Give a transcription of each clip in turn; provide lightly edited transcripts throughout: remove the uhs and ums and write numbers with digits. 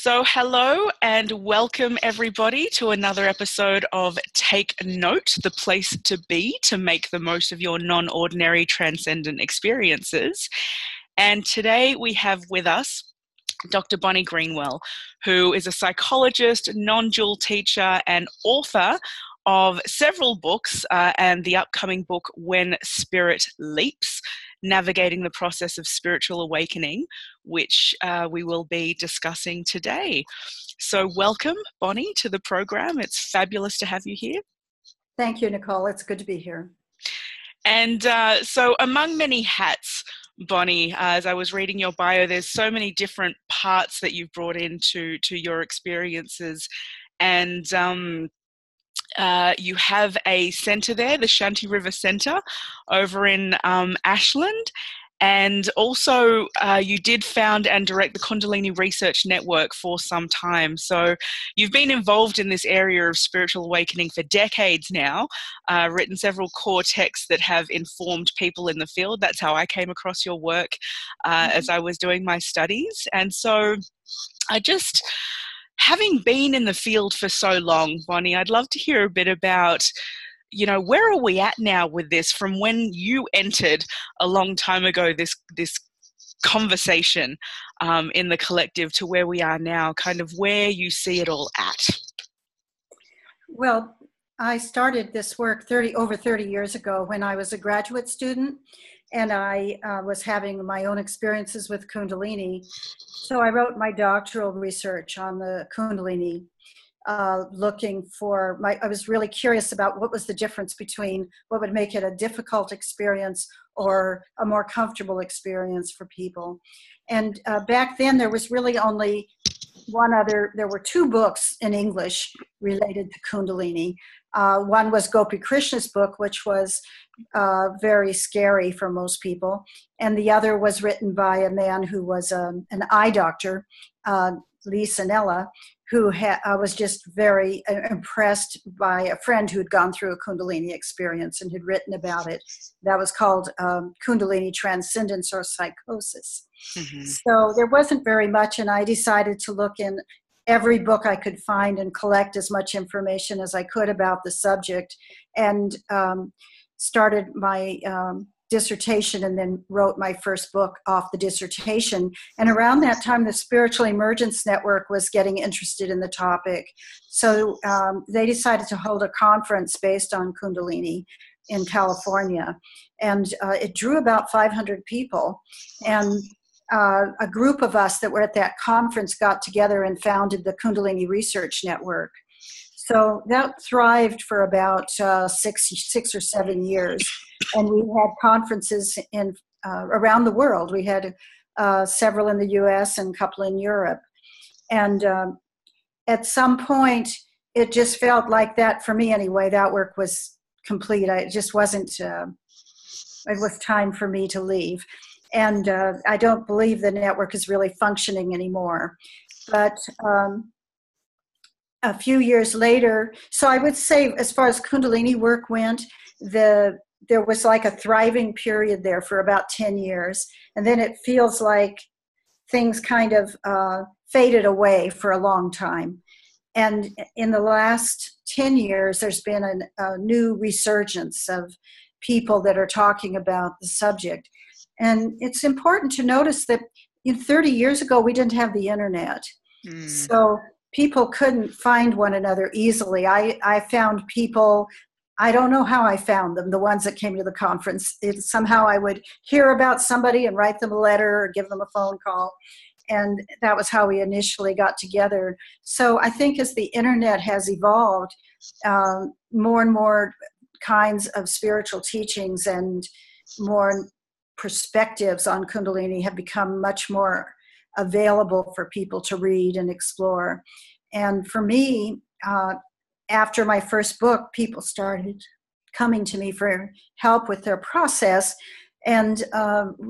So hello and welcome everybody to another episode of Take Note, the place to be to make the most of your non-ordinary transcendent experiences. And today we have with us Dr. Bonnie Greenwell, who is a psychologist, non-dual teacher and author of several books and the upcoming book, When Spirit Leaps, Navigating the Process of Spiritual Awakening, which we will be discussing today. So welcome, Bonnie, to the program. It's fabulous to have you here. Thank you, Nicole. It's good to be here. And so among many hats, Bonnie, as I was reading your bio, there's so many different parts that you've brought into your experiences. And you have a centre there, the Shanti River Center over in Ashland. And also you did found and direct the Kundalini Research Network for some time. So you've been involved in this area of spiritual awakening for decades now, written several core texts that have informed people in the field. That's how I came across your work as I was doing my studies. And so having been in the field for so long, Bonnie, I'd love to hear a bit about, where are we at now with this from when you entered a long time ago, this conversation in the collective to where we are now, kind of where you see it all at? Well, I started this work over 30 years ago when I was a graduate student, and I was having my own experiences with Kundalini. So I wrote my doctoral research on the Kundalini, I was really curious about what was the difference between what would make it a difficult experience or a more comfortable experience for people. And back then there was really only there were two books in English related to Kundalini. One was Gopi Krishna's book, which was very scary for most people. And the other was written by a man who was an eye doctor, Lee Sanella, who was just very impressed by a friend who had gone through a Kundalini experience and had written about it. That was called Kundalini Transcendence or Psychosis. Mm-hmm. So there wasn't very much, and I decided to look in every book I could find and collect as much information as I could about the subject, and started my dissertation and then wrote my first book off the dissertation. And around that time, the Spiritual Emergence Network was getting interested in the topic. So they decided to hold a conference based on Kundalini in California. And it drew about 500 people. And a group of us that were at that conference got together and founded the Kundalini Research Network. So that thrived for about 6 or 7 years. And we had conferences around the world. We had several in the US and a couple in Europe. And at some point, it just felt like that, for me anyway, that work was complete. It just wasn't, it was time for me to leave. And I don't believe the network is really functioning anymore. But a few years later, so I would say as far as Kundalini work went, there was like a thriving period there for about 10 years. And then it feels like things kind of faded away for a long time. And in the last 10 years, there's been a new resurgence of people that are talking about the subject. And it's important to notice that 30 years ago, we didn't have the internet. So people couldn't find one another easily. I found people, I don't know how I found them, the ones that came to the conference. Somehow I would hear about somebody and write them a letter or give them a phone call. And that was how we initially got together. So I think as the internet has evolved, more and more kinds of spiritual teachings and more perspectives on Kundalini have become much more available for people to read and explore. And for me, after my first book, people started coming to me for help with their process. And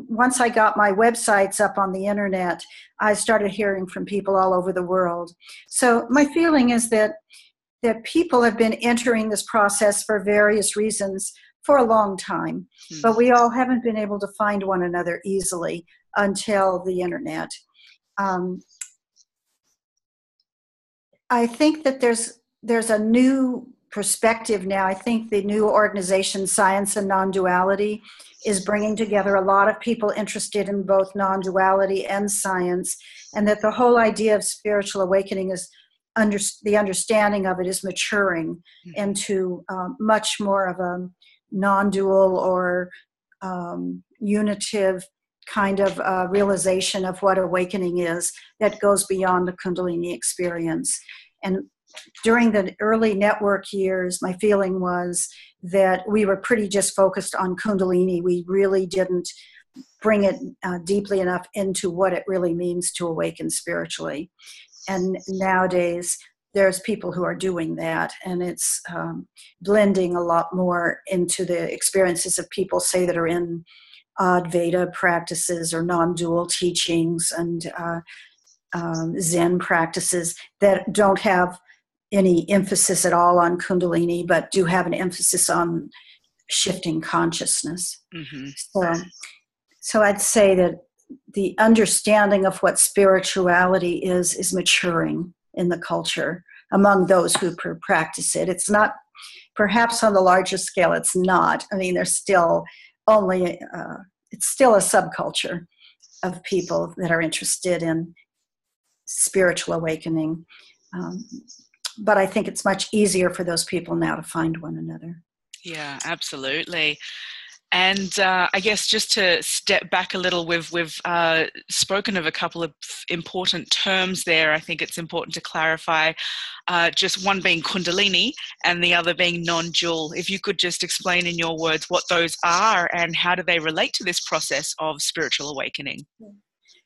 once I got my websites up on the internet, I started hearing from people all over the world. So my feeling is that people have been entering this process for various reasons for a long time, but we all haven't been able to find one another easily until the internet. I think that there's a new perspective now. I think the new organization, Science and Non-Duality, is bringing together a lot of people interested in both non-duality and science, and that the whole idea of spiritual awakening is the understanding of it is maturing into much more of a non-dual or unitive kind of realization of what awakening is that goes beyond the Kundalini experience. And during the early network years, my feeling was that we were pretty just focused on Kundalini. We really didn't bring it deeply enough into what it really means to awaken spiritually. And nowadays, there's people who are doing that, and it's blending a lot more into the experiences of people, say, that are in Advaita practices or non-dual teachings and Zen practices that don't have any emphasis at all on Kundalini, but do have an emphasis on shifting consciousness. So I'd say that the understanding of what spirituality is maturing in the culture among those who practice it. It's not, perhaps on the larger scale, it's not. I mean, there's still only, it's still a subculture of people that are interested in spiritual awakening. But I think it's much easier for those people now to find one another. Yeah, absolutely. And I guess just to step back a little, we've spoken of a couple of important terms there. I think it's important to clarify, just one being Kundalini and the other being non-dual. If you could just explain in your words what those are and how do they relate to this process of spiritual awakening?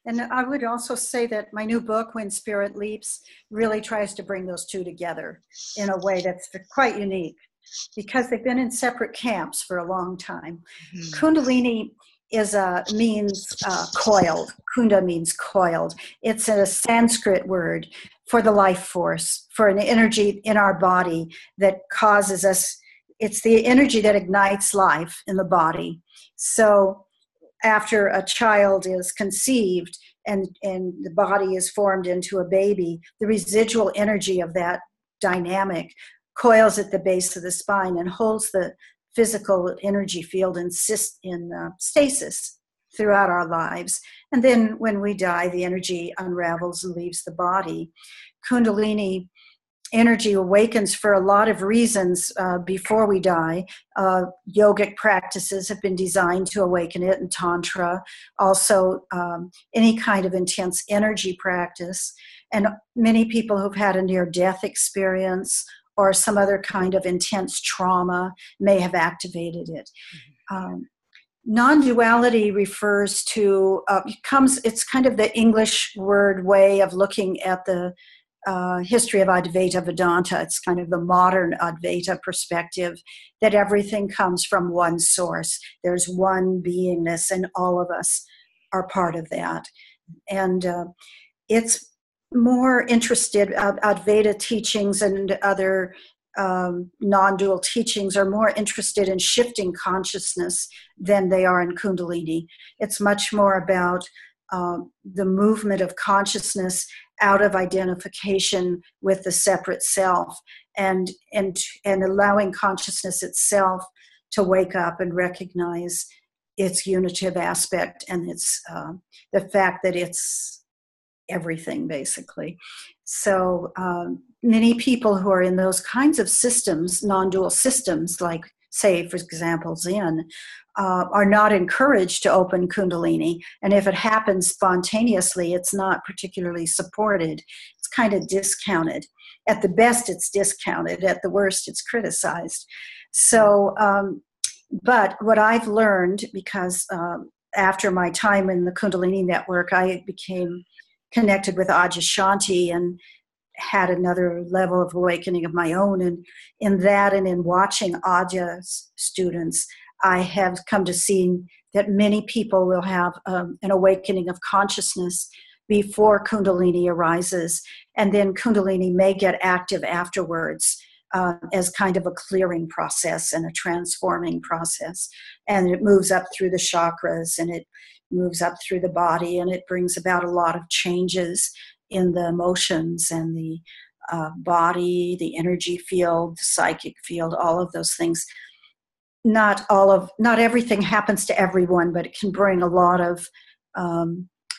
And I would also say that my new book, When Spirit Leaps, really tries to bring those two together in a way that's quite unique, because they've been in separate camps for a long time. Kundalini means coiled. Kunda means coiled. It's a Sanskrit word for the life force, for an energy in our body that causes us, it's the energy that ignites life in the body. So after a child is conceived and the body is formed into a baby, the residual energy of that dynamic coils at the base of the spine and holds the physical energy field in stasis throughout our lives. And then when we die, the energy unravels and leaves the body. Kundalini energy awakens for a lot of reasons before we die. Yogic practices have been designed to awaken it, and Tantra. Also, any kind of intense energy practice. And many people who've had a near-death experience or some other kind of intense trauma may have activated it. Non-duality refers to, it's kind of the English word way of looking at the history of Advaita Vedanta. It's kind of the modern Advaita perspective that everything comes from one source. There's one beingness, and all of us are part of that. And it's more interested, Advaita teachings and other non-dual teachings are more interested in shifting consciousness than they are in Kundalini. It's much more about the movement of consciousness out of identification with the separate self, and allowing consciousness itself to wake up and recognize its unitive aspect and its the fact that it's everything, basically. So many people who are in those kinds of systems, non-dual systems, like, say, for example, Zen, are not encouraged to open Kundalini. And if it happens spontaneously, it's not particularly supported. It's kind of discounted. At the best, it's discounted. At the worst, it's criticized. So, but what I've learned, because after my time in the Kundalini Network, I became connected with Ajahn Shanti and had another level of awakening of my own. And in that, and in watching Ajah's students, I have come to see that many people will have an awakening of consciousness before Kundalini arises, and then Kundalini may get active afterwards as kind of a clearing process and a transforming process. And it moves up through the chakras, and it moves up through the body, and it brings about a lot of changes in the emotions and the body, the energy field, the psychic field, all of those things. Not everything happens to everyone, but it can bring a lot of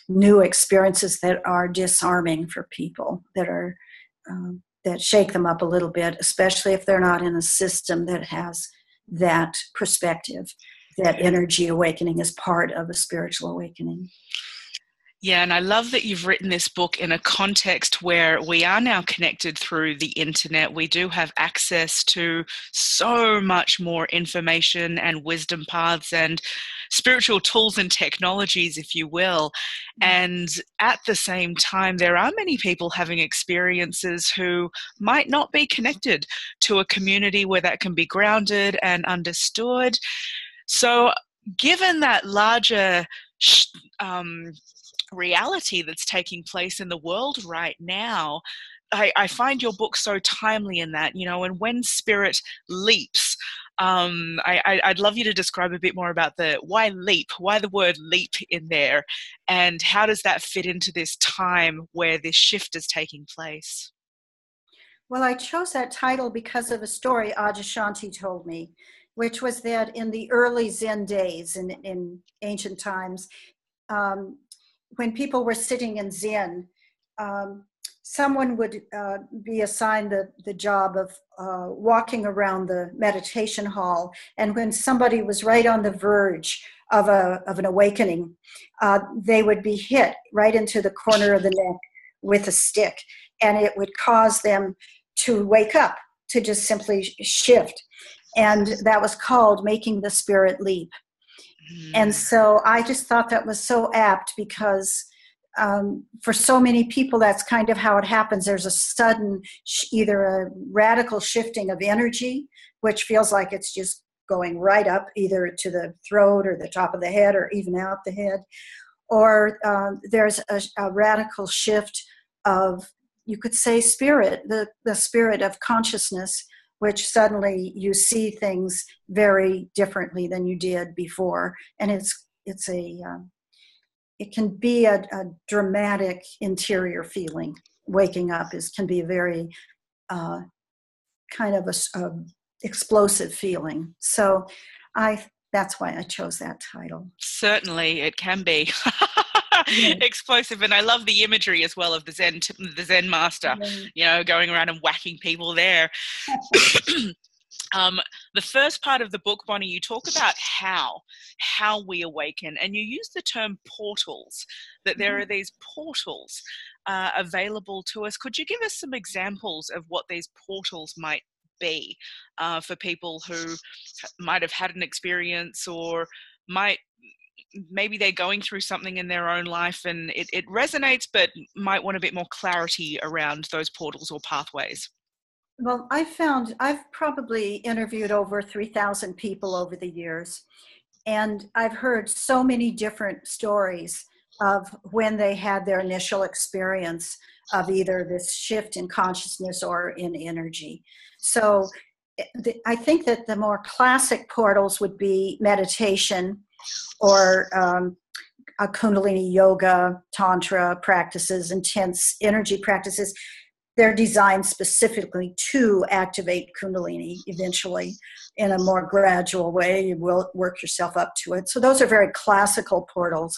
new experiences that are disarming for people, that shake them up a little bit, especially if they're not in a system that has that perspective, that energy awakening is part of a spiritual awakening. Yeah, and I love that you've written this book in a context where we are now connected through the internet. We do have access to so much more information and wisdom paths and spiritual tools and technologies, if you will. And at the same time, there are many people having experiences who might not be connected to a community where that can be grounded and understood. So given that larger reality that's taking place in the world right now, I find your book so timely in that, and when spirit leaps, I'd love you to describe a bit more about why the word leap in there, and how does that fit into this time where this shift is taking place? Well, I chose that title because of a story Shanti told me, which was that in the early Zen days, in ancient times, when people were sitting in Zen, someone would be assigned the job of walking around the meditation hall. And when somebody was right on the verge of an awakening, they would be hit right into the corner of the neck with a stick. And it would cause them to wake up, to just simply shift. And that was called making the spirit leap. And so I just thought that was so apt, because for so many people, that's kind of how it happens. There's a sudden, either a radical shifting of energy, which feels like it's just going right up, either to the throat or the top of the head or even out the head. Or there's a radical shift of, you could say, spirit, the spirit of consciousness, which suddenly you see things very differently than you did before. And it can be a dramatic interior feeling. Waking up can be a very kind of a explosive feeling. So that's why I chose that title. Certainly, it can be. Explosive, and I love the imagery as well of the Zen master, going around and whacking people there. The first part of the book, Bonnie, you talk about how we awaken, and you use the term portals, that there are these portals available to us. Could you give us some examples of what these portals might be for people who might have had an experience, or maybe they're going through something in their own life and it resonates, but might want a bit more clarity around those portals or pathways? Well, I've probably interviewed over 3,000 people over the years, and I've heard so many different stories of when they had their initial experience of either this shift in consciousness or in energy. So I think that the more classic portals would be meditation, or a Kundalini yoga, tantra practices, intense energy practices. They're designed specifically to activate Kundalini eventually in a more gradual way. You will work yourself up to it. So those are very classical portals.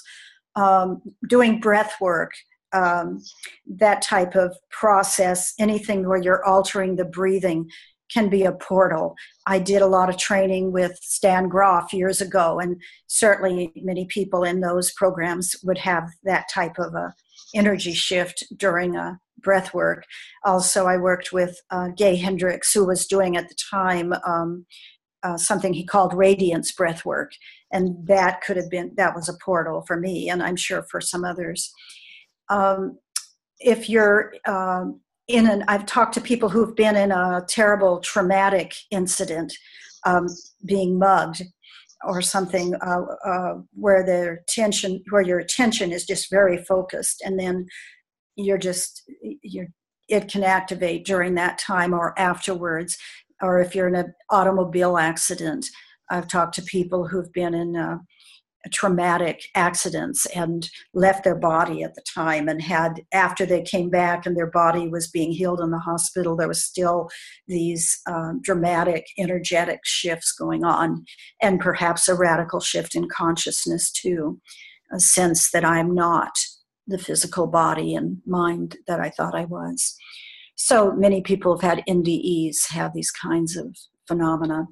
Doing breath work, that type of process, anything where you're altering the breathing, can be a portal. I did a lot of training with Stan Groff years ago, and certainly many people in those programs would have that type of a energy shift during a breath work. Also, I worked with Gay Hendricks, who was doing at the time something he called radiance breath work, and that was a portal for me, and I'm sure for some others. If you're I've talked to people who've been in a terrible traumatic incident, being mugged or something, where your attention is just very focused, and then it can activate during that time or afterwards. Or if you're in an automobile accident, I've talked to people who've been in traumatic accidents and left their body at the time, and had, after they came back and their body was being healed in the hospital, there was still these dramatic energetic shifts going on, and perhaps a radical shift in consciousness too, a sense that I'm not the physical body and mind that I thought I was. So many people have had NDEs, have these kinds of phenomena.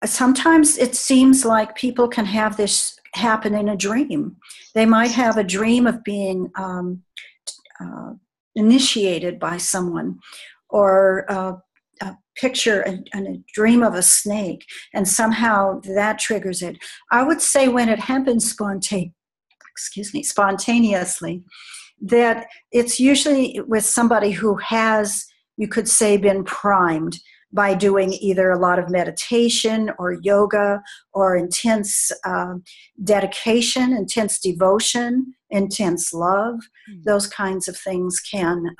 Sometimes it seems like people can have this happen in a dream. They might have a dream of being initiated by someone, or a picture and a dream of a snake, and somehow that triggers it. I would say when it happens spontaneously, that it's usually with somebody who has, you could say, been primed by doing either a lot of meditation or yoga or intense dedication, intense devotion, intense love. Those kinds of things can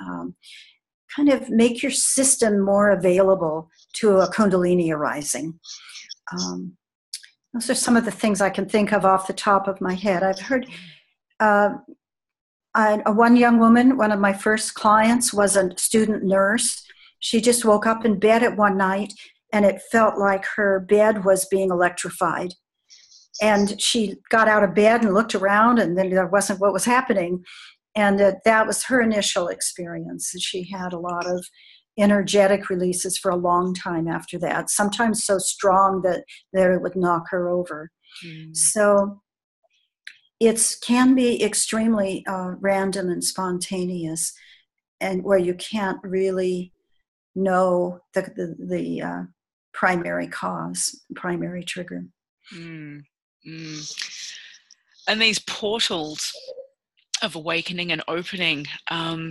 kind of make your system more available to a Kundalini arising. Those are some of the things I can think of off the top of my head. I've heard one young woman, one of my first clients, was a student nurse. She just woke up in bed at one night, and it felt like her bed was being electrified. And she got out of bed and looked around, and then there wasn't what was happening. And that was her initial experience. She had a lot of energetic releases for a long time after that, sometimes so strong that it would knock her over. So it can be extremely random and spontaneous, and where you can't really know the primary cause, primary trigger. And these portals of awakening and opening, I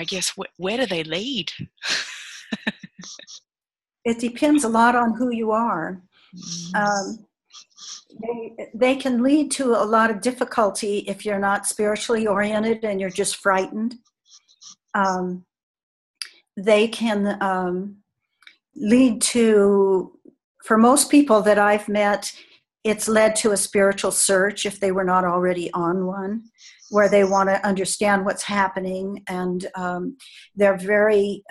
guess, where do they lead? It depends a lot on who you are. They can lead to a lot of difficulty if you're not spiritually oriented and you're just frightened. They can lead to, for most people that I've met, it's led to a spiritual search if they were not already on one, where they want to understand what's happening, and they're very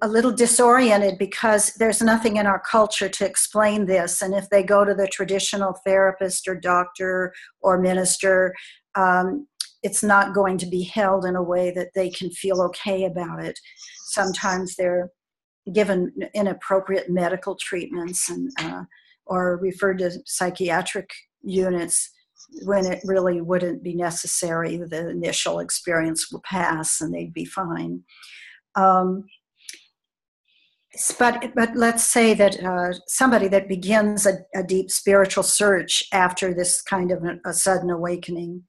a little disoriented because there's nothing in our culture to explain this. And if they go to the traditional therapist or doctor or minister, it's not going to be held in a way that they can feel okay about it. Sometimes they're given inappropriate medical treatments and or referred to psychiatric units when it really wouldn't be necessary. The initial experience will pass and they'd be fine. But let's say that somebody that begins a deep spiritual search after this kind of a sudden awakening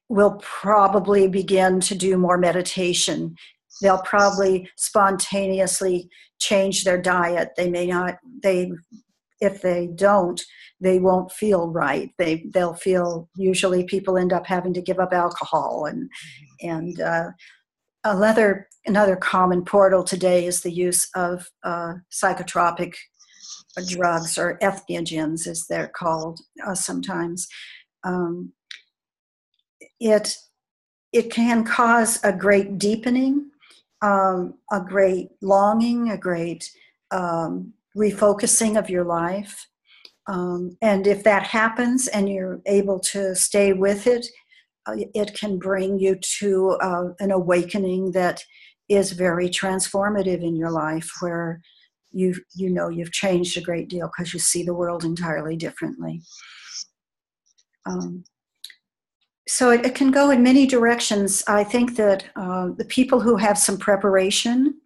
will probably begin to do more meditation. They'll probably spontaneously change their diet. They may not. If they don't, they won't feel right. They'll feel. Usually, people end up having to give up alcohol and another common portal today is the use of psychotropic drugs, or entheogens, as they're called sometimes. It can cause a great deepening, a great longing, a great refocusing of your life. And if that happens and you're able to stay with it, it can bring you to an awakening that is very transformative in your life, where you've changed a great deal because you see the world entirely differently. So it can go in many directions. I think that the people who have some preparation,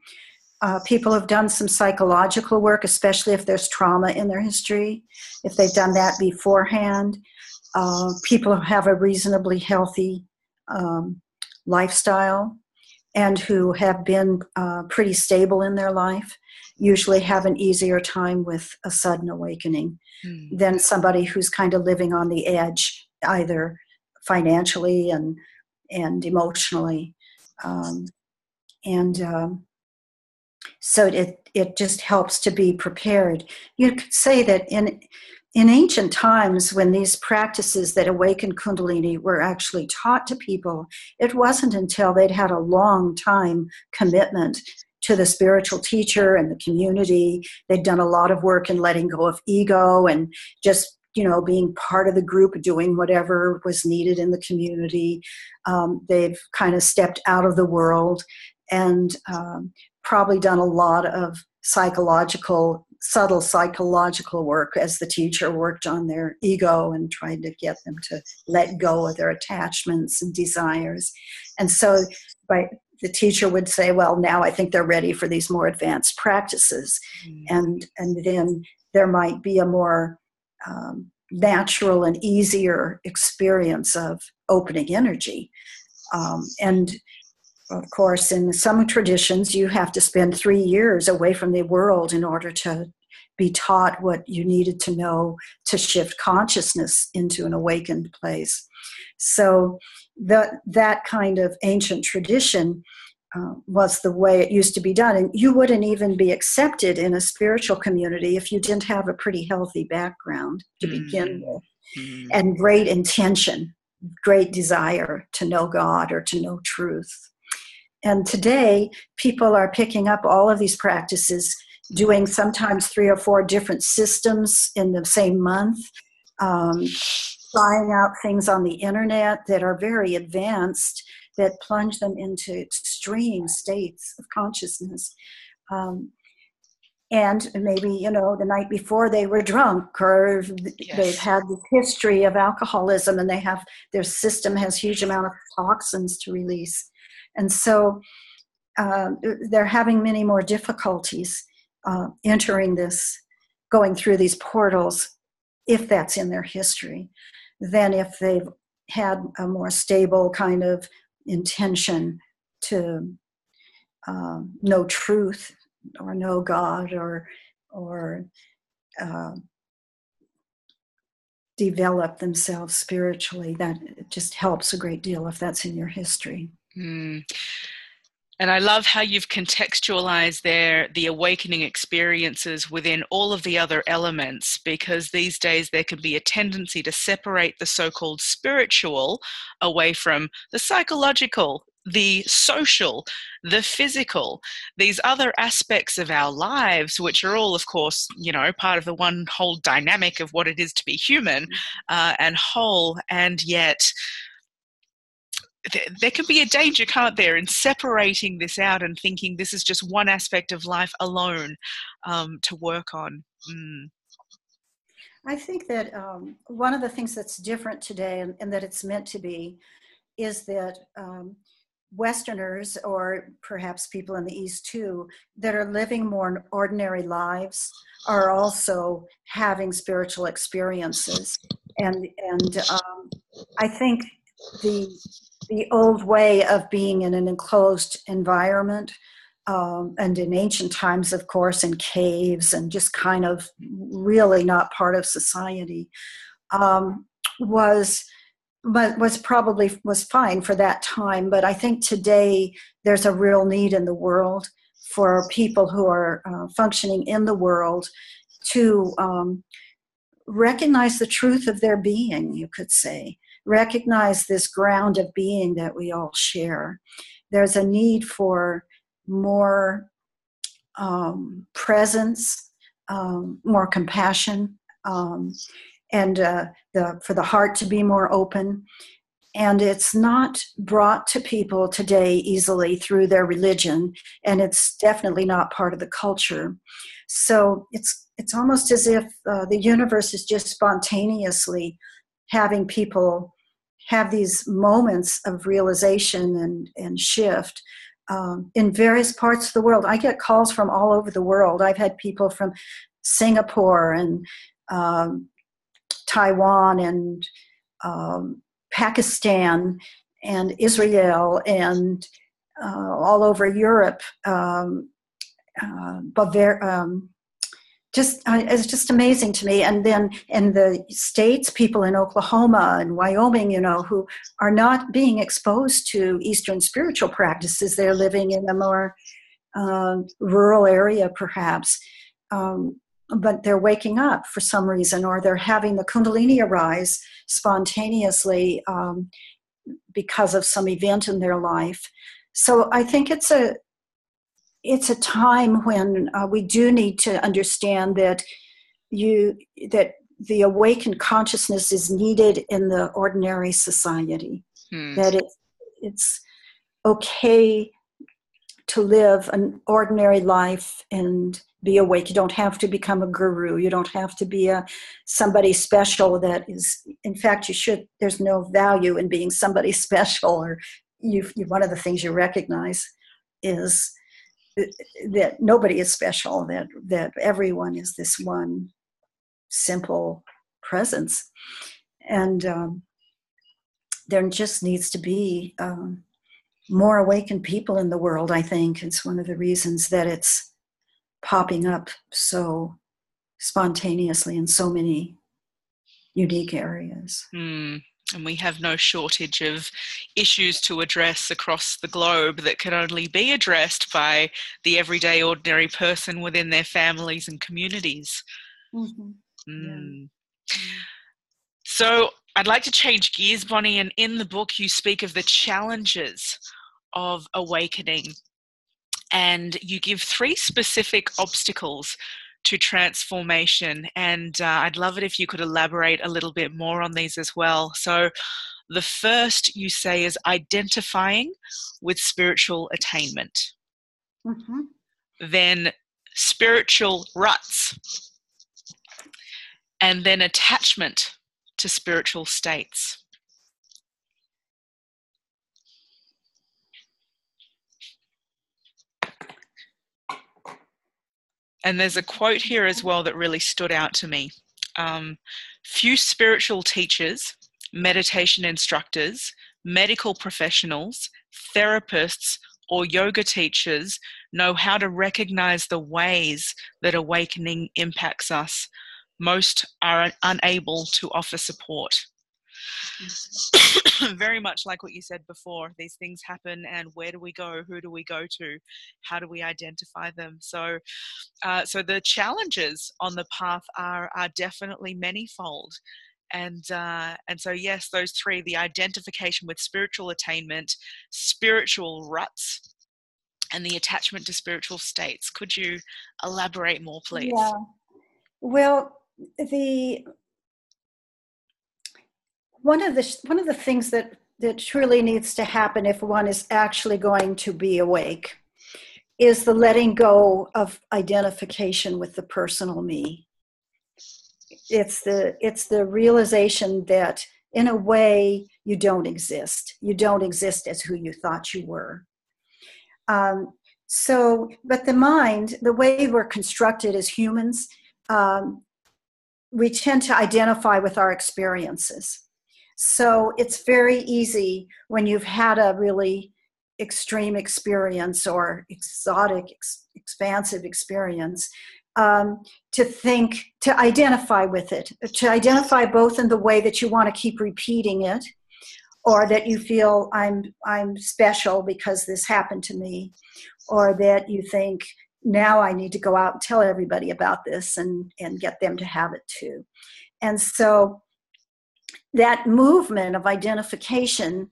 people who have done some psychological work, especially if there's trauma in their history, if they've done that beforehand, people who have a reasonably healthy lifestyle and who have been pretty stable in their life usually have an easier time with a sudden awakening than somebody who's kind of living on the edge, either financially and emotionally. So it just helps to be prepared. You could say that in ancient times, when these practices that awaken Kundalini were actually taught to people, it wasn't until they'd had a long time commitment to the spiritual teacher and the community. They'd done a lot of work in letting go of ego and just, being part of the group, doing whatever was needed in the community. They've kind of stepped out of the world and probably done a lot of subtle psychological work as the teacher worked on their ego and tried to get them to let go of their attachments and desires. And so the teacher would say, well, now I think they're ready for these more advanced practices. And then there might be a more natural and easier experience of opening energy. And of course, in some traditions, you have to spend 3 years away from the world in order to be taught what you needed to know to shift consciousness into an awakened place. So that kind of ancient tradition was the way it used to be done. And you wouldn't even be accepted in a spiritual community if you didn't have a pretty healthy background to begin with, and great intention, great desire to know God or to know truth. And today, people are picking up all of these practices, doing sometimes 3 or 4 different systems in the same month, trying out things on the internet that are very advanced, that plunge them into extreme states of consciousness. And maybe, the night before they were drunk, or they've had the history of alcoholism, and their system has huge amount of toxins to release. And so they're having many more difficulties entering this, going through these portals, if that's in their history, than if they've had a more stable kind of intention to know truth or know God or develop themselves spiritually. That just helps a great deal if that's in your history. And I love how you've contextualized the awakening experiences within all of the other elements, because these days there can be a tendency to separate the so-called spiritual away from the psychological, the social, the physical, these other aspects of our lives, which are all, of course, part of the one whole dynamic of what it is to be human and whole, and yet there can be a danger, can't there, in separating this out and thinking this is just one aspect of life alone to work on. I think that one of the things that's different today, and that it's meant to be, is that Westerners, or perhaps people in the East too, that are living more ordinary lives, are also having spiritual experiences. And I think the old way of being in an enclosed environment, and in ancient times, of course, in caves and just kind of really not part of society, was fine for that time. But I think today there's a real need in the world for people who are functioning in the world to recognize the truth of their being, you could say. Recognize this ground of being that we all share. There's a need for more presence, more compassion, and for the heart to be more open. And it's not brought to people today easily through their religion, and it's definitely not part of the culture. So it's almost as if the universe is just spontaneously having people have these moments of realization and shift in various parts of the world. I get calls from all over the world. I've had people from Singapore and Taiwan and Pakistan and Israel and all over Europe, it's just amazing to me. And then in the States, people in Oklahoma and Wyoming, who are not being exposed to Eastern spiritual practices. They're living in a more rural area perhaps, but they're waking up for some reason, or they're having the Kundalini arise spontaneously because of some event in their life. So I think it's a time when we do need to understand that the awakened consciousness is needed in the ordinary society. That it's okay to live an ordinary life and be awake. You don't have to become a guru. You don't have to be somebody special. That is, in fact, there's no value in being somebody special. Or one of the things you recognize is that nobody is special. That everyone is this one simple presence, and there just needs to be more awakened people in the world. I think it's one of the reasons that it's popping up so spontaneously in so many unique areas. And we have no shortage of issues to address across the globe that can only be addressed by the everyday ordinary person within their families and communities. Yeah. So I'd like to change gears, Bonnie, and in the book you speak of the challenges of awakening, and you give 3 specific obstacles to transformation, and I'd love it if you could elaborate a little bit more on these as well. So the first you say is identifying with spiritual attainment, then spiritual ruts, and then attachment to spiritual states. And there's a quote here as well that really stood out to me. Few spiritual teachers, meditation instructors, medical professionals, therapists, or yoga teachers know how to recognize the ways that awakening impacts us. Most are unable to offer support. Very much like what you said before, these things happen, and where do we go? Who do we go to? How do we identify them? So the challenges on the path are definitely manifold. And so, yes, those 3, the identification with spiritual attainment, spiritual ruts, and the attachment to spiritual states. Could you elaborate more, please? Yeah. Well, one of the things that truly needs to happen if one is actually going to be awake is the letting go of identification with the personal me. It's the realization that in a way you don't exist. You don't exist as who you thought you were. But the mind, the way we're constructed as humans, we tend to identify with our experiences. So it's very easy when you've had a really extreme experience or exotic, expansive experience, to identify with it, to identify both in the way that you want to keep repeating it, or that you feel I'm special because this happened to me, or that you think now I need to go out and tell everybody about this and get them to have it too. And so that movement of identification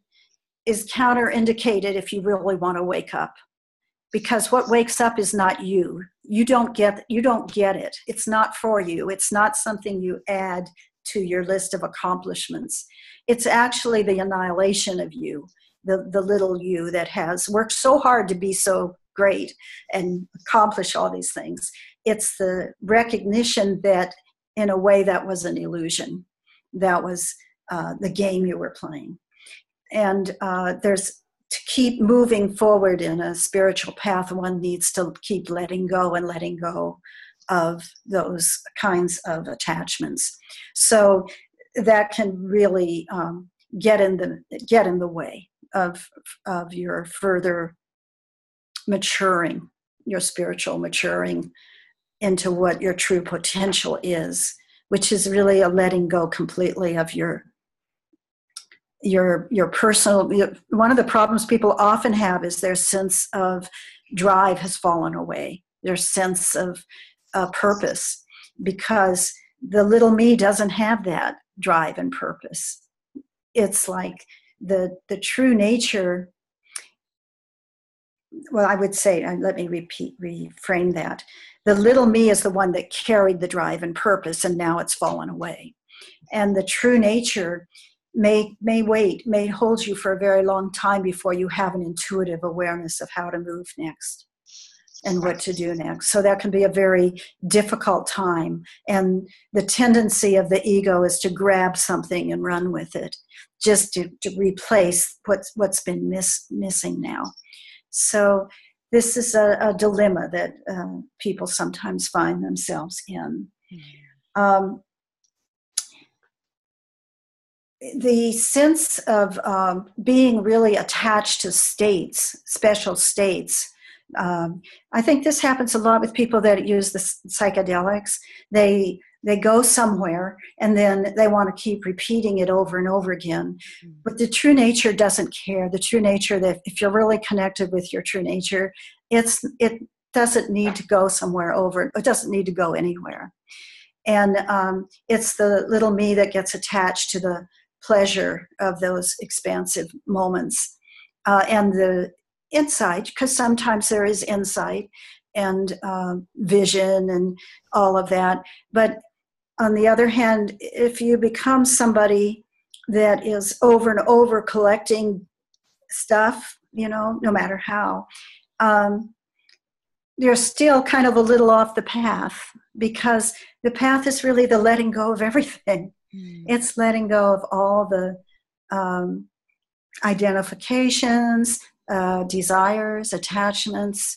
is counterindicated if you really want to wake up, because what wakes up is not you. You don't get it. It's not for you. It's not something you add to your list of accomplishments. It's actually the annihilation of you, the little you that has worked so hard to be so great and accomplish all these things. It's the recognition that in a way that was an illusion. That was the game you were playing. And to keep moving forward in a spiritual path, one needs to keep letting go of those kinds of attachments. So that can really get in the way of your further maturing, your spiritual maturing into what your true potential is, which is really a letting go completely of your personal. One of the problems people often have is their sense of drive has fallen away, their sense of purpose, because the little me doesn't have that drive and purpose. It's like the true nature. Well, I would say, let me reframe that. The little me is the one that carried the drive and purpose, and now it's fallen away. And the true nature may wait, may hold you for a very long time before you have an intuitive awareness of how to move next and what to do next. So that can be a very difficult time. And the tendency of the ego is to grab something and run with it, just to replace what's been missing now. So this is a dilemma that people sometimes find themselves in. The sense of being really attached to states, special states. I think this happens a lot with people that use the psychedelics. They go somewhere and then they want to keep repeating it over and over again. But the true nature doesn't care. The true nature, that if you're really connected with your true nature, it doesn't need to go somewhere over. It doesn't need to go anywhere. And it's the little me that gets attached to the pleasure of those expansive moments and the insight, because sometimes there is insight and vision and all of that. But on the other hand, if you become somebody that is over and over collecting stuff, no matter how, you're still kind of a little off the path, because the path is really the letting go of everything. It's letting go of all the identifications, desires, attachments.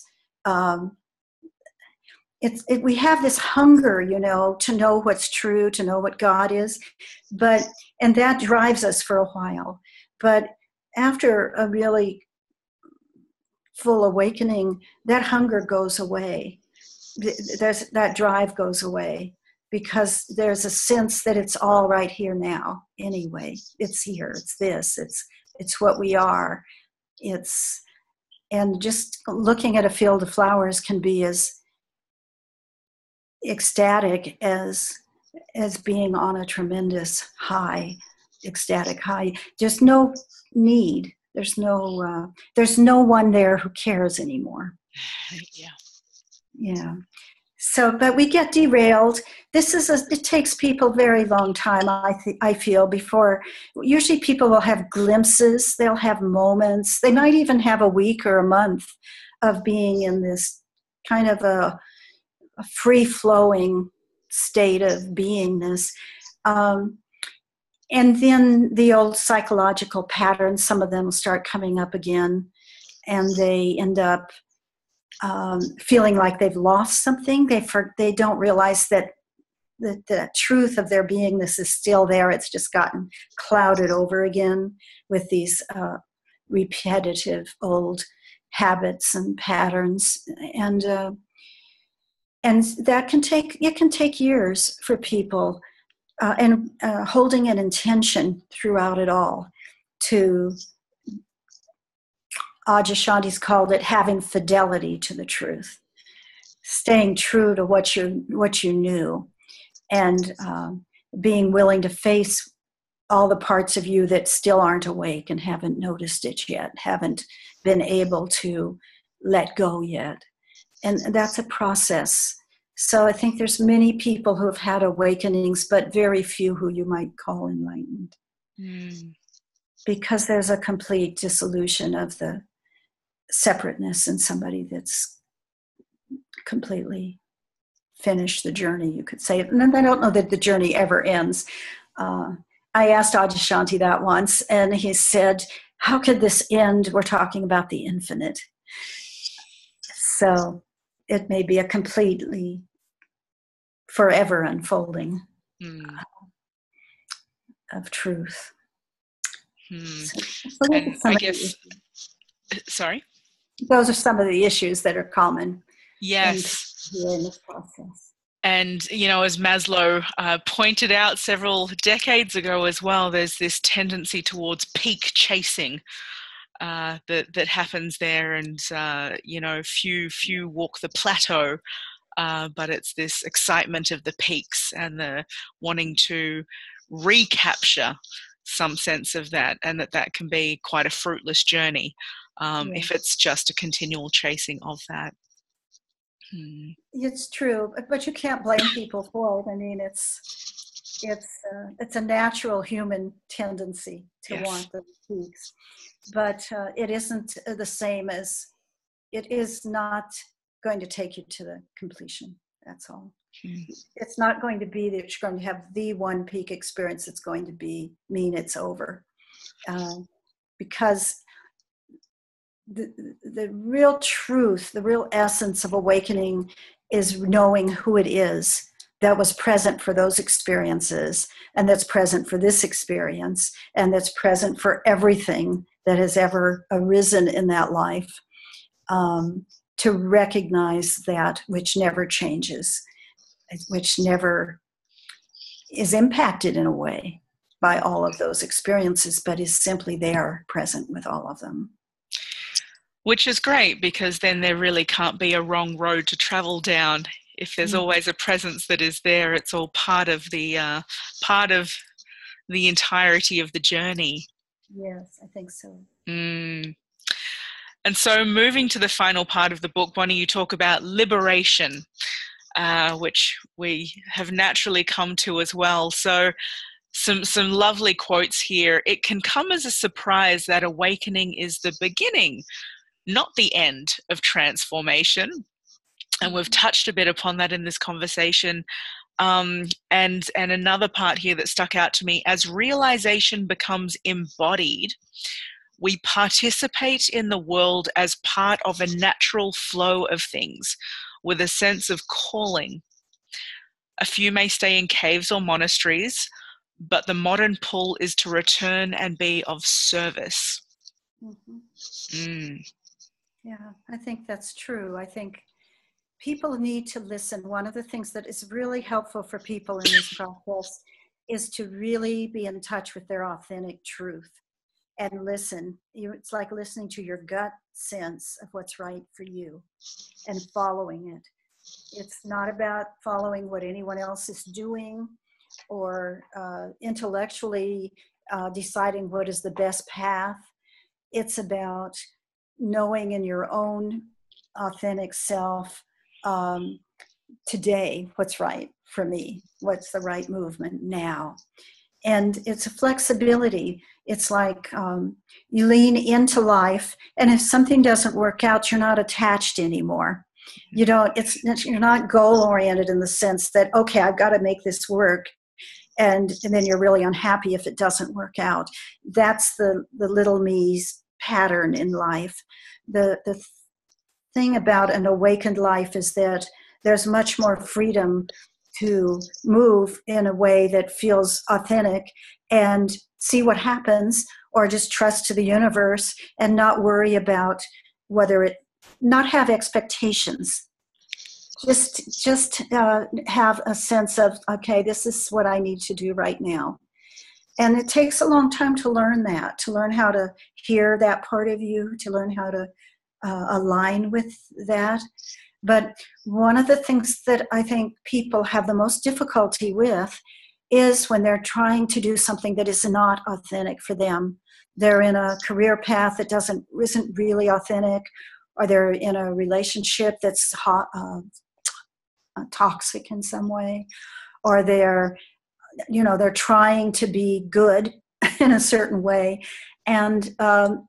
We have this hunger, to know what's true, to know what God is, and that drives us for a while. But after a really full awakening, that hunger goes away. That drive goes away, because there's a sense that it's all right here now anyway. It's here, it's this, it's what we are. And just looking at a field of flowers can be as ecstatic as being on a tremendous high, ecstatic high. There's no need. There's no one there who cares anymore. Yeah. So, but we get derailed. It takes people a very long time, I feel, before, usually people will have glimpses, they'll have moments, they might even have a week or a month of being in this kind of a free-flowing state of beingness. And then the old psychological patterns, some of them start coming up again, and they end up feeling like they've lost something. They don't realize that the truth of their beingness is still there. It's just gotten clouded over again with these repetitive old habits and patterns, and that can take years for people, and holding an intention throughout it all to. Shanti's called it having fidelity to the truth, staying true to what you knew, and being willing to face all the parts of you that still aren't awake and haven't noticed it yet, haven't been able to let go yet. And that's a process. So I think there's many people who have had awakenings, but very few who you might call enlightened. Because there's a complete dissolution of the separateness in somebody that's completely finished the journey, you could say. And I don't know that the journey ever ends. I asked Shanti that once, and he said, how could this end? We're talking about the infinite. So it may be a completely forever unfolding of truth. So and I guess, sorry? Those are some of the issues that are common. Yes. In this process. And, as Maslow pointed out several decades ago as well, there's this tendency towards peak chasing. that happens there, and few walk the plateau, but it's this excitement of the peaks and the wanting to recapture some sense of that, and that can be quite a fruitless journey if it's just a continual chasing of that. It's true, but you can't blame people for it. I mean, it's a natural human tendency to want the peaks, but it isn't the same as, it is not going to take you to the completion. That's all. It's not going to be that you're going to have the one peak experience. It's going to mean it's over, because the real truth, the real essence of awakening is knowing who it is that was present for those experiences, and that's present for this experience, and that's present for everything that has ever arisen in that life, to recognize that which never changes, which never is impacted in a way by all of those experiences, but is simply there, present with all of them. Which is great, because then there really can't be a wrong road to travel down. If there's always a presence that is there, it's all part of the entirety of the journey. Yes, I think so. And so, moving to the final part of the book, Bonnie, you talk about liberation, which we have naturally come to as well. So, some lovely quotes here. It can come as a surprise that awakening is the beginning, not the end of transformation. And we've touched a bit upon that in this conversation. And another part here that stuck out to me: as realization becomes embodied, we participate in the world as part of a natural flow of things, with a sense of calling. A few may stay in caves or monasteries, but the modern pull is to return and be of service. Yeah, I think that's true. I think people need to listen. One of the things that is really helpful for people in this process is to really be in touch with their authentic truth and listen. It's like listening to your gut sense of what's right for you and following it. It's not about following what anyone else is doing or intellectually deciding what is the best path. It's about knowing in your own authentic self, today, what's right for me, what's the right movement now. And it's a flexibility. It's like you lean into life, and if something doesn't work out, you're not attached anymore. You're not goal-oriented in the sense that, okay, I've got to make this work, and then you're really unhappy if it doesn't work out. That's the little me's pattern in life. The thing about an awakened life is that there's much more freedom to move in a way that feels authentic and see what happens, or just trust to the universe and not worry about not have expectations. Just have a sense of, okay, this is what I need to do right now. And it takes a long time to learn that, to learn how to hear that part of you, to learn how to align with that. But one of the things that I think people have the most difficulty with is when they're trying to do something that is not authentic for them. They're in a career path that isn't really authentic, or they're in a relationship that's toxic in some way, or they're trying to be good in a certain way, and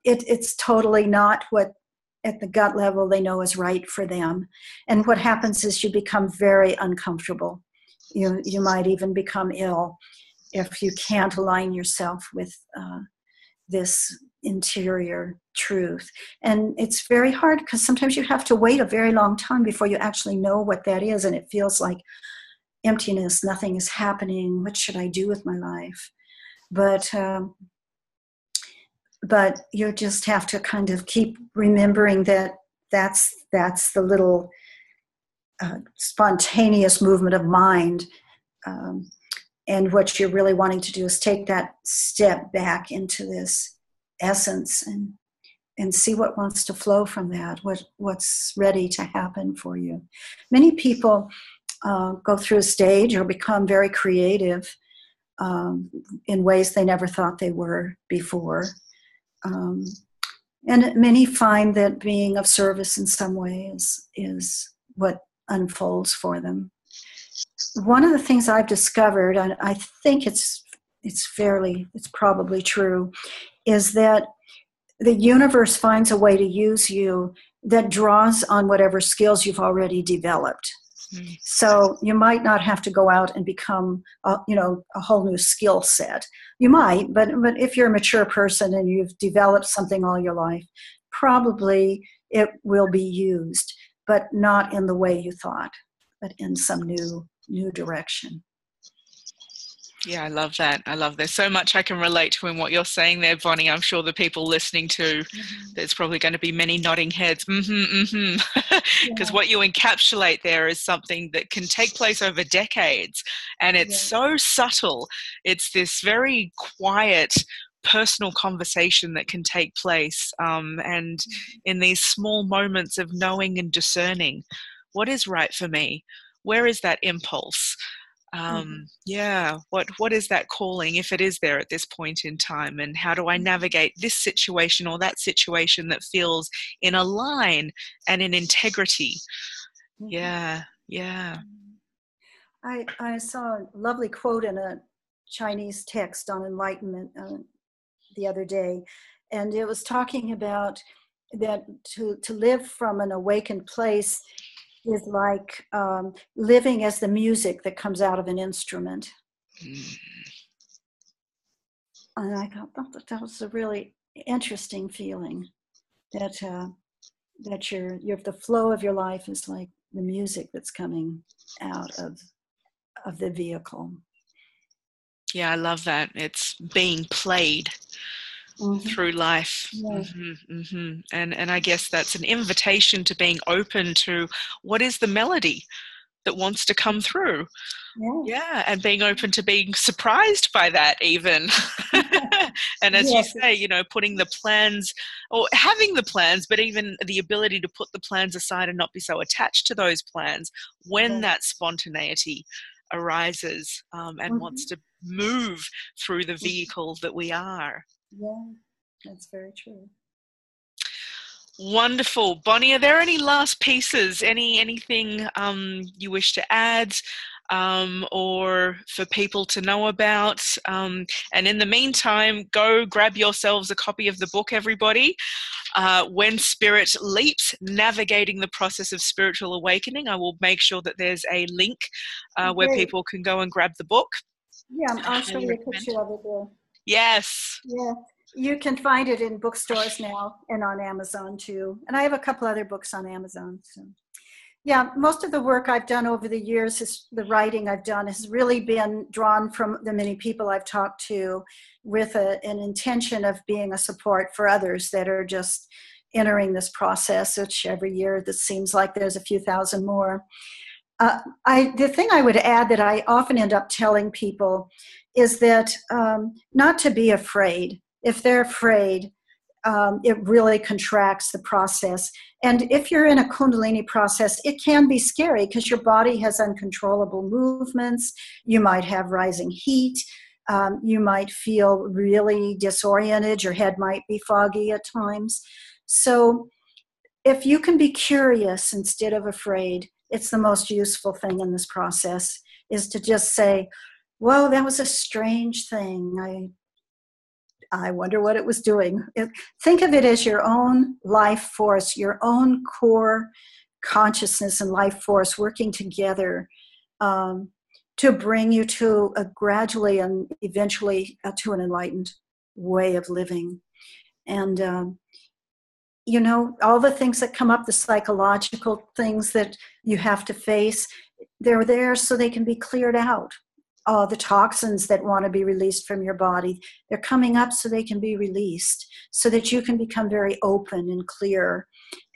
it's totally not what at the gut level they know is right for them. And what happens is you become very uncomfortable. You might even become ill if you can't align yourself with this interior truth. And it's very hard, because sometimes you have to wait a very long time before you actually know what that is, and it feels like emptiness, nothing is happening, what should I do with my life? But you just have to kind of keep remembering that that's the little spontaneous movement of mind. And what you're really wanting to do is take that step back into this essence and and see what wants to flow from that, what's ready to happen for you. Many people go through a stage or become very creative in ways they never thought they were before. And many find that being of service in some way is what unfolds for them. One of the things I've discovered, and I think it's probably true, is that the universe finds a way to use you that draws on whatever skills you've already developed. So you might not have to go out and become, a whole new skill set. You might, but if you're a mature person and you've developed something all your life, probably it will be used, but not in the way you thought, but in some new direction. Yeah, I love that. There's so much I can relate to in what you're saying there, Bonnie. I'm sure the people listening to, there's probably going to be many nodding heads. Because what you encapsulate there is something that can take place over decades, and it's so subtle. It's this very quiet, personal conversation that can take place, and in these small moments of knowing and discerning what is right for me, where is that impulse. What is that calling, if it is there at this point in time, and how do I navigate this situation or that situation that feels in a line and in integrity? I saw a lovely quote in a Chinese text on enlightenment the other day, and it was talking about that to live from an awakened place is like living as the music that comes out of an instrument. And I thought that was a really interesting feeling, that the flow of your life is like the music that's coming out of the vehicle. Yeah, I love that. It's being played through life. And I guess that's an invitation to being open to what is the melody that wants to come through. And being open to being surprised by that even. And as you say, putting the plans, or having the plans, but even the ability to put the plans aside and not be so attached to those plans when that spontaneity arises, and wants to move through the vehicle that we are. Yeah, that's very true. Wonderful. Bonnie, are there any last pieces, anything you wish to add, or for people to know about? And in the meantime, go grab yourselves a copy of the book, everybody. When Spirit Leaps, Navigating the Process of Spiritual Awakening. I will make sure that there's a link where people can go and grab the book. Yeah, I'll show you a picture of it there. Yes. Yeah, you can find it in bookstores now and on Amazon too. And I have a couple other books on Amazon. So, yeah, most of the work I've done over the years, the writing I've done, has really been drawn from the many people I've talked to, with an intention of being a support for others that are just entering this process, which every year that seems like there's a few thousand more. The thing I would add that I often end up telling people is that not to be afraid. If they're afraid, it really contracts the process. And if you're in a Kundalini process, it can be scary because your body has uncontrollable movements. You might have rising heat. You might feel really disoriented. Your head might be foggy at times. So if you can be curious instead of afraid, it's the most useful thing in this process, is to just say, whoa, that was a strange thing. I wonder what it was doing. Think of it as your own life force, your own core consciousness and life force working together to bring you to a gradually and eventually to an enlightened way of living. And, all the things that come up, the psychological things that you have to face, they're there so they can be cleared out. The toxins that want to be released from your body, they're coming up so they can be released, so that you can become very open and clear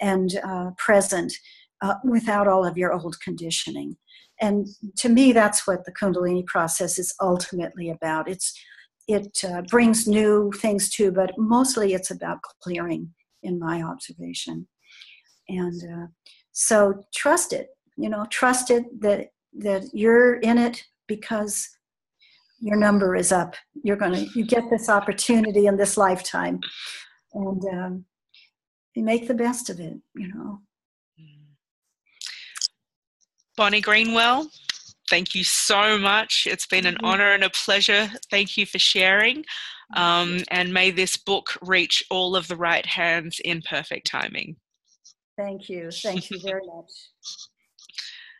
and present without all of your old conditioning. And to me, that's what the Kundalini process is ultimately about. It brings new things too, but mostly it's about clearing in my observation. And so trust it, trust it that you're in it because your number is up. You get this opportunity in this lifetime, and you make the best of it, Bonnie Greenwell, thank you so much. It's been an honor and a pleasure. Thank you for sharing. And may this book reach all of the right hands in perfect timing. Thank you. Thank you very much.